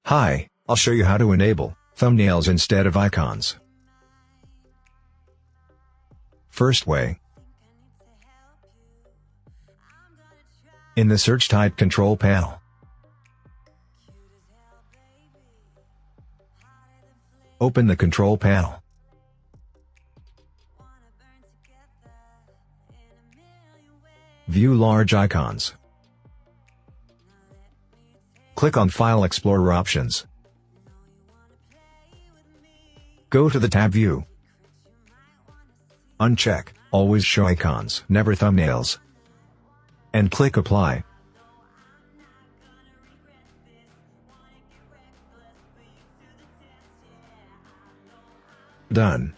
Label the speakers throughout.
Speaker 1: Hi, I'll show you how to enable thumbnails instead of icons. First way. In the search type control panel. Open the control panel. View large icons. Click on File Explorer options. Go to the tab View. Uncheck Always Show Icons, Never Thumbnails. And click Apply. Done.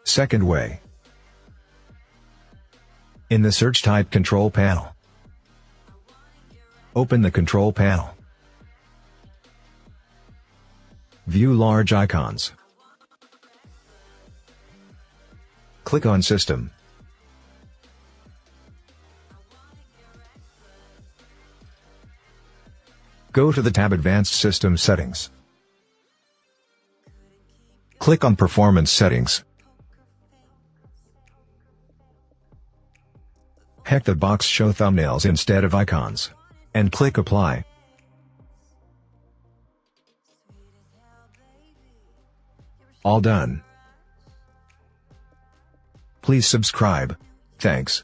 Speaker 1: Second way. In the search type control panel. Open the control panel. View large icons. Click on System. Go to the tab Advanced System Settings. Click on Performance Settings. Check the box Show Thumbnails instead of icons. And click Apply. All done. Please subscribe. Thanks.